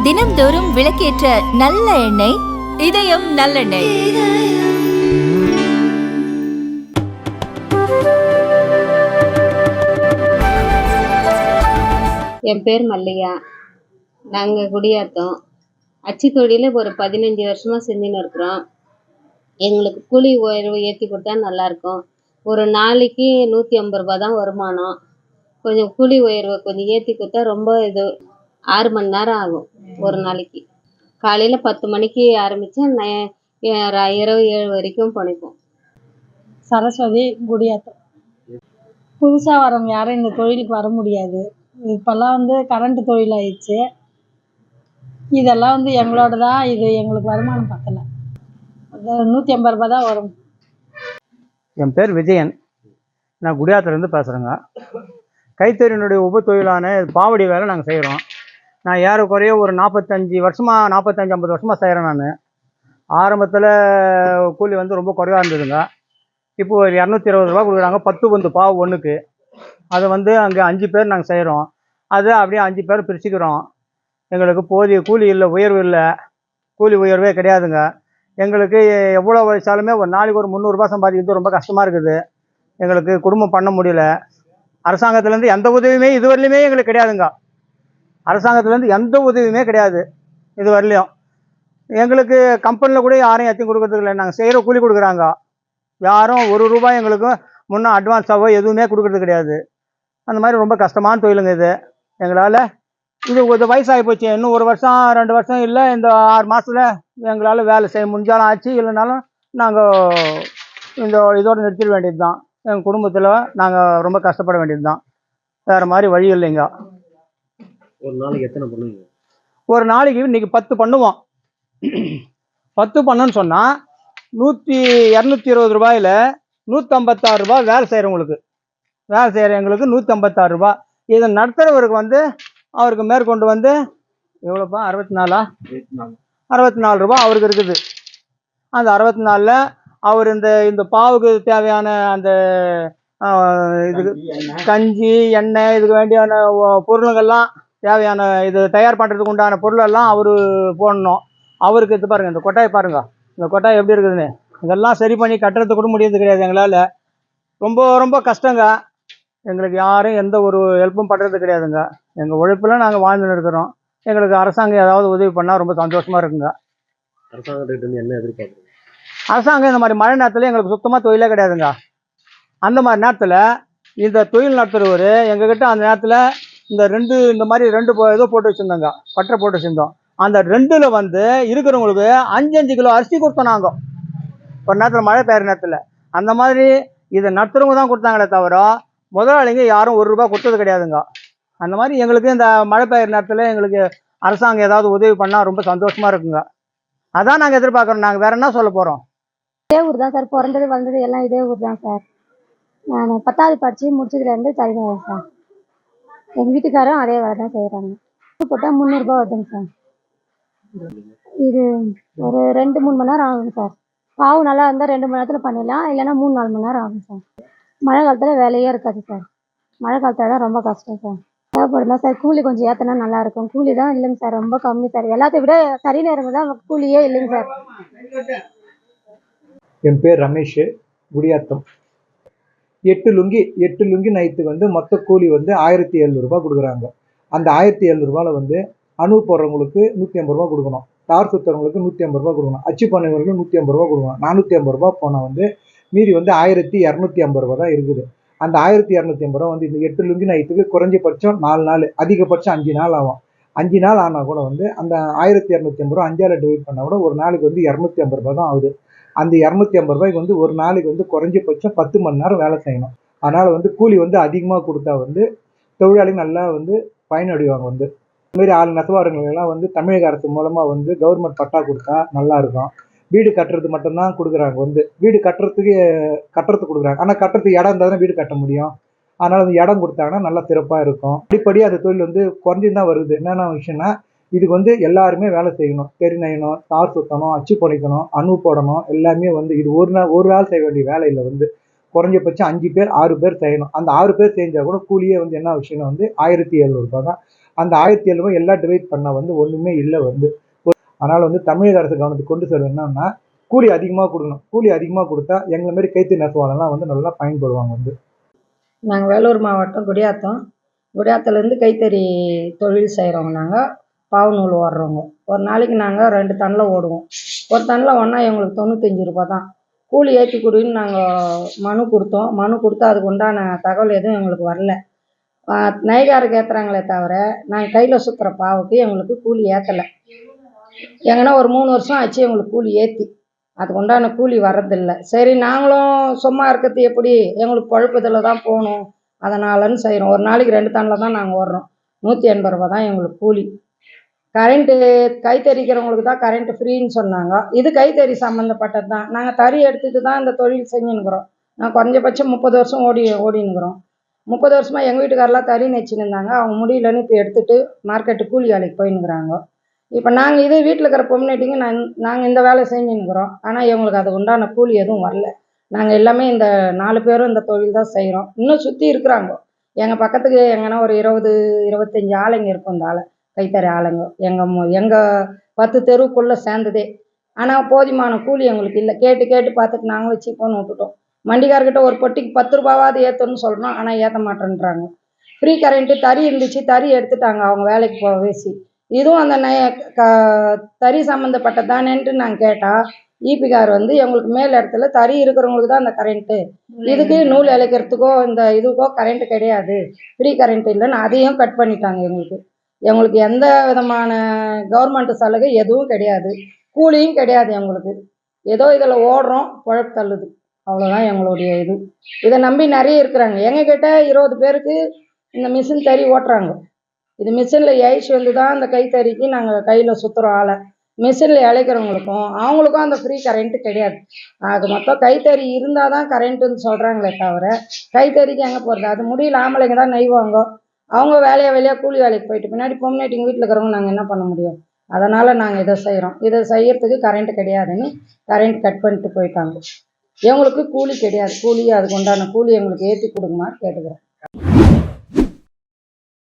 தினம்தோறும் விளக்கேற்ற நல்ல எண்ணெய் இதயம் நல்லெண்ணெய். என் பேர் மல்லிகா. நாங்கள் குடியாத்தம். அச்சு தொழில ஒரு 15 வருஷமாக செஞ்சுன்னு இருக்கிறோம். எங்களுக்கு கூலி உயர்வு ஏற்றி கொடுத்தா நல்லாயிருக்கும். ஒரு நாளைக்கு 150 ரூபா தான் வருமானம். கொஞ்சம் கூலி உயர்வை கொஞ்சம் ஏற்றி கொடுத்தா ரொம்ப 6 மணி நேரம் ஆகும் ஒரு நாளைக்கு. காலையில் 10 மணிக்கு ஆரம்பித்தா இரவு 7 வரைக்கும் பணிப்போம். சரஸ்வதி, குடியாத்தம். புதுசாக வரவங்க யாரும் இந்த தொழிலுக்கு வர முடியாது. இப்போல்லாம் கரண்ட் தொழில் ஆயிடுச்சு. இதெல்லாம் எங்களோட தான். இது எங்களுக்கு வருமானம் பத்தலை. 150 ரூபா தான் வரும். என் பேர் விஜயன். நான் குடியாத்திலேருந்து பேசுகிறேங்க. கைத்தறியினுடைய உப தொழிலான பாவடி வேலை நாங்கள் செய்கிறோம். நான் ஏறக்குறைய ஒரு 45 வருஷமாக 45-50 வருஷமாக செய்கிறேன். நான் ஆரம்பத்தில் கூலி ரொம்ப குறைவாக இருந்ததுங்க. இப்போ ஒரு 220 ரூபா கொடுக்குறாங்க 10 பந்து பாவு ஒன்றுக்கு. அதை அங்கே 5 பேர் நாங்கள் செய்கிறோம். அது அப்படியே 5 பேர் பிரிச்சுக்கிறோம். எங்களுக்கு போதிய கூலி இல்லை, உயர்வு இல்லை, கூலி உயர்வே கிடையாதுங்க. எங்களுக்கு எவ்வளோ வயசாலுமே ஒரு நாளைக்கு ஒரு 300 ரூபா சம்பாதிக்கிறது ரொம்ப கஷ்டமாக இருக்குது. எங்களுக்கு குடும்பம் பண்ண முடியல. அரசாங்கத்துலேருந்து எந்த உதவியுமே இதுவரையிலுமே எங்களுக்கு கிடையாதுங்க. அரசாங்கத்துலேருந்து எந்த உதவியுமே கிடையாது இதுவரையிலையும். எங்களுக்கு கம்பெனியில் கூட யாரும் எத்தையும் கொடுக்கறதுக்கு இல்லை. நாங்கள் செய்கிற கூலி கொடுக்குறாங்க. யாரும் 1 ரூபாய் எங்களுக்கு முன்னே அட்வான்ஸாவோ எதுவுமே கொடுக்கறது கிடையாது. அந்த மாதிரி ரொம்ப கஷ்டமான தொழிலுங்க இது. எங்களால் இது வயசாகி போச்சு. இன்னும் 1 வருஷம் 2 வருஷம் இல்லை, இந்த 6 மாதத்தில் எங்களால் வேலை செய்ய முடிஞ்சாலும் ஆச்சு, இல்லைனாலும் நாங்கள் இதோடு நிறுத்திட வேண்டியது தான். எங்கள் குடும்பத்தில் நாங்கள் ரொம்ப கஷ்டப்பட வேண்டியது தான். வேறு மாதிரி வழி இல்லைங்க. ஒரு நாளைக்கு எத்தனை பண்ணுவீங்க? ஒரு நாளைக்கு இன்றைக்கி 10 பண்ணுவோம். 10 பண்ணுன்னு சொன்னால் 220 ரூபாயில் 156 ரூபா வேலை செய்கிறவங்களுக்கு. வேலை செய்கிற எங்களுக்கு 156 ரூபா. இதை நடத்துகிறவருக்கு அவருக்கு மேற்கொண்டு எவ்வளோப்பா 64 ரூபா அவருக்கு இருக்குது. அந்த 64ல் அவர் இந்த பாவுக்கு தேவையான அந்த இதுக்கு கஞ்சி எண்ணெய் இதுக்கு வேண்டியான பொருளுங்கள்லாம் தேவையான இது தயார் பண்ணுறதுக்கு உண்டான பொருளெல்லாம் அவர் போடணும். அவருக்கு இது பாருங்கள், இந்த கொட்டாயை பாருங்கள், இந்த கொட்டாய் எப்படி இருக்குதுன்னு. இதெல்லாம் சரி பண்ணி கட்டுறது கூட முடியாது கிடையாது எங்களால். ரொம்ப ரொம்ப கஷ்டங்க. எங்களுக்கு யாரும் எந்த ஒரு ஹெல்ப்பும் பண்ணுறது கிடையாதுங்க. எங்கள் உழைப்பில் நாங்கள் வாழ்ந்துன்னு இருக்கிறோம். எங்களுக்கு அரசாங்கம் ஏதாவது உதவி பண்ணால் ரொம்ப சந்தோஷமாக இருக்குங்க. அரசாங்கத்திட்ட என்ன எதிர்பார்க்குறீங்க? அரசாங்கம் இந்த மாதிரி மழை நேரத்தில் எங்களுக்கு சுத்தமாக தொழிலே கிடையாதுங்க. அந்த மாதிரி நேரத்தில் இந்த தொழில் நடத்துகிறவர் எங்ககிட்ட அந்த நேரத்தில் இந்த மாதிரி 2 ஏதோ போட்டு வச்சுருந்தோங்க, பட்டறை போட்டு வச்சுருந்தோம். அந்த 2ல் இருக்கிறவங்களுக்கு 5 கிலோ அரிசி கொடுத்தோம் நாங்கள் ஒரு நேரத்தில், மழை பெய்கிற நேரத்தில். அந்த மாதிரி இதை நடத்துகிறவங்க தான் கொடுத்தாங்களே தவிர முதலாளிங்க யாரும் 1 ரூபா கொடுத்தது கிடையாதுங்க. அந்த மாதிரி எங்களுக்கு இந்த மழை பெய்கிற நேரத்தில் எங்களுக்கு அரசாங்கம் ஏதாவது உதவி பண்ணால் ரொம்ப சந்தோஷமாக இருக்குங்க. அதான் நாங்கள் எதிர்பார்க்குறோம். நாங்கள் வேறு என்ன சொல்ல போகிறோம்? இதே ஊர் தான் சார். பிறந்தது வளர்ந்தது எல்லாம் இதே ஊர் தான் சார். நான் 10வது படித்து முடிச்சதுலேருந்து தருவேன் சார். எங்கள் வீட்டுக்காரும் அதே வேலை தான் செய்கிறாங்க. போட்டால் 300 ரூபா வருதுங்க சார். இது ஒரு 2-3 மணி நேரம் ஆகும் சார். பாவு நல்லா இருந்தால் 2 மணி நேரத்தில் பண்ணிடலாம், இல்லைன்னா 3-4 மணி நேரம் ஆகும் சார். மழை காலத்தில் வேலையே இருக்காது சார். மழை காலத்தில் தான் ரொம்ப கஷ்டம் சார். தேவைப்படுதா சார் கூலி கொஞ்சம் ஏற்றினா நல்லாயிருக்கும். கூலி தான் இல்லைங்க சார், ரொம்ப கம்மி சார். எல்லாத்தை விட சரி நேரம் தான் கூலியே இல்லைங்க சார். என் பேர் ரமேஷ், குடியாத்தம். 8 லுங்கி நைத்துக்கு மொத்த கூலி 1700 ரூபா கொடுக்குறாங்க. அந்த 1700 ரூபாவில் அணு போடுறவங்களுக்கு 150 ரூபா கொடுக்கணும், தார் சுற்றுறவங்களுக்கு 150 ரூபா கொடுக்கணும், அச்சு பண்ணவங்களுக்கு 150 ரூபா கொடுக்கணும். 450 ரூபா போனால் மீறி 1250 ரூபா தான் இருக்குது. அந்த 1250 ரூபா இந்த 8 லுங்கி நைத்துக்கு குறைஞ்சபட்சம் 4 நாள், அதிகபட்சம் 5 நாள் ஆகும். 5 நாள் ஆனால் கூட அந்த 1250 ரூபா 5ஆல் டிவைட் பண்ணால் கூட ஒரு நாளைக்கு 250 ரூபா தான் ஆகுது. அந்த 250 ரூபாய்க்கு ஒரு நாளைக்கு குறைஞ்சபட்சம் 10 மணி நேரம் வேலை செய்யணும். அதனால் கூலி அதிகமாக கொடுத்தா தொழிலாளிகள் நல்லா பயனடைவாங்க. இதுமாரி நெசவாளர்களெல்லாம் தமிழக அரசு மூலமாக கவர்மெண்ட் பட்டா கொடுத்தா நல்லா இருக்கும். வீடு கட்டுறது மட்டும்தான் கொடுக்குறாங்க. வீடு கட்டுறதுக்கு கொடுக்குறாங்க. ஆனால் கட்டுறதுக்கு இடம் இருந்தால் தானே வீடு கட்ட முடியும். அதனால் அந்த இடம் கொடுத்தாங்கன்னா நல்லா சிறப்பாக இருக்கும். படிப்படியாக அந்த தொழில் குறைஞ்சின்னு தான் வருது. என்னென்ன விஷயம்னா இதுக்கு எல்லாருமே வேலை செய்யணும். தெரி நெய்யணும், தார் சுற்றணும், அச்சு பொணிக்கணும், அணு போடணும். எல்லாமே இது ஒரு நாள் செய்ய வேண்டிய வேலையில் குறைஞ்சபட்சம் 5 பேர் 6 பேர் செய்யணும். அந்த 6 பேர் செஞ்சால் கூட கூலியே என்ன விஷயம்னா 1700 ரூபா தான். அந்த 1700 எல்லாம் டிவைட் பண்ணால் வந்து ஒன்றுமே இல்லை வந்து. அதனால் வந்து தமிழக அரசு கவனத்துக்கு கொண்டு செல்வது என்னன்னா, கூலி அதிகமாக கொடுக்கணும். கூலி அதிகமாக கொடுத்தா எங்களை மாதிரி கைத்தறி நெசவாளர்லாம் வந்து நல்லா பயன்படுவாங்க வந்து. நாங்கள் வேலூர் மாவட்டம் குடியாத்தத்துலேருந்து கைத்தறி தொழில் செய்கிறவங்க. நாங்கள் பாவு நூல் ஓடுறவங்க. ஒரு நாளைக்கு நாங்கள் 2 டன்னில் ஓடுவோம். ஒரு டன்னில் ஓடினா எங்களுக்கு 95 ரூபா தான். கூலி ஏற்றி கொடுன்னு நாங்கள் மனு கொடுத்தோம். மனு கொடுத்தா அதுக்கு உண்டான தகவல் எதுவும் எங்களுக்கு வரல. நெய்காருக்கு ஏற்றுறாங்களே தவிர நாங்கள் கையில் சுற்றுற பாவுக்கு எங்களுக்கு கூலி ஏற்றலை. எங்கன்னா ஒரு 3 வருஷம் ஆச்சு எங்களுக்கு கூலி ஏற்றி. அதுக்கு உண்டான கூலி வர்றதில்லை. சரி நாங்களும் சும்மா இருக்கிறது எப்படி, எங்களுக்கு பொழப்பதில் தான் போகணும், அதனாலன்னு செய்கிறோம். ஒரு நாளைக்கு 2 டன்னில் தான் நாங்கள் ஓடுறோம். 180 ரூபா தான் எங்களுக்கு கூலி. கரண்ட்டு கைத்தறிக்கிறவங்களுக்கு தான் கரண்ட்டு ஃப்ரீன்னு சொன்னாங்க. இது கைத்தறி சம்மந்தப்பட்டது தான். நாங்கள் தறி எடுத்துகிட்டு தான் இந்த தொழில் செஞ்சுன்னுக்குறோம். நான் குறைஞ்சபட்சம் 30 வருஷம் ஓடினுக்குறோம். 30 வருஷமாக எங்கள் வீட்டுக்காரெலாம் தறி நெச்சின்னு இருந்தாங்க. அவங்க முடியலன்னு இப்போ எடுத்துகிட்டு மார்க்கெட்டு கூலி வேலைக்கு போயின்னுக்குறாங்க. இப்போ நாங்கள் இதே வீட்டில் இருக்கிற பொம்னாட்டிங்க நாங்கள் இந்த வேலை செஞ்சுன்னுக்குறோம். ஆனால் எங்களுக்கு அது உண்டான கூலி எதுவும் வரல. நாங்கள் எல்லாமே இந்த 4 பேரும் இந்த தொழில் தான் செய்கிறோம். இன்னும் சுற்றி இருக்கிறாங்க. எங்கள் பக்கத்துக்கு எங்கன்னா ஒரு 20, 25 ஆளுங்க இருக்கும். இந்த கைத்தறி ஆளுங்க எங்கள் 10 தெருவுக்குள்ளே சேர்ந்ததே. ஆனால் போதுமான கூலி எங்களுக்கு இல்லை. கேட்டு பார்த்துட்டு நாங்களும் சீப்போன்னு விட்டுட்டோம். வண்டிக்காரர்கிட்ட ஒரு பொட்டிக்கு 10 ரூபாவாவது ஏற்றணும்னு சொல்கிறோம். ஆனால் ஏற்ற மாட்டேன்றாங்க. ஃப்ரீ கரண்ட்டு தறி இருந்துச்சு, தறி எடுத்துட்டாங்க அவங்க வேலைக்கு பேசி. இதுவும் அந்த தறி சம்மந்தப்பட்டது தானேன்ட்டு நாங்கள் கேட்டால் ஈபிக்கார் வந்து எங்களுக்கு மேல் இடத்துல தறி இருக்கிறவங்களுக்கு தான் அந்த கரண்ட்டு, இதுக்கு நூல் இழைக்கிறதுக்கோ இந்த இதுக்கோ கரண்ட்டு கிடையாது, ஃப்ரீ கரண்ட் இல்லைன்னு அதையும் கட் பண்ணிட்டாங்க. எங்களுக்கு எந்த விதமான கவர்மெண்ட் சலுகை எதுவும் கிடையாது, கூலியும் கிடையாது எங்களுக்கு. ஏதோ இதில் ஓடுறோம், பொழப்பு தள்ளுது, அவ்வளோதான் எங்களுடைய இது. இதை நம்பி நிறைய இருக்கிறாங்க. எங்ககிட்ட 20 பேருக்கு இந்த மிஷின் தறி ஓட்டுறாங்க. இது மிஷினில் ஏய்ச்சி வந்து தான் இந்த கைத்தறிக்கு நாங்கள் கையில் சுற்றுறோம் ஆளை. மிஷினில் இழைக்கிறவங்களுக்கும் அவங்களுக்கும் அந்த ஃப்ரீ கரண்ட்டு கிடையாது. அது மொத்தம் கைத்தறி இருந்தால் தான் கரண்ட்டுன்னு சொல்கிறாங்களே தவிர கைத்தறிக்கு எங்கே போகிறது? அது முடியல. ஆம்பளைங்க தான் நெய்வாங்க. அவங்க வேலையாக கூலி வேலைக்கு போயிட்டு பின்னாடி பொம்னாட்டிங்க வீட்டில் இருக்கிறவங்க நாங்கள் என்ன பண்ண முடியும்? அதனால் நாங்கள் இதை செய்கிறோம். இதை செய்யறதுக்கு கரண்ட்டு கிடையாதுன்னு கரண்ட் கட் பண்ணிட்டு போயிட்டாங்க. எங்களுக்கு கூலி கிடையாது. அதுக்கு உண்டான கூலி எங்களுக்கு ஏற்றி கொடுங்கம்மா கேட்டுக்கிறேன்.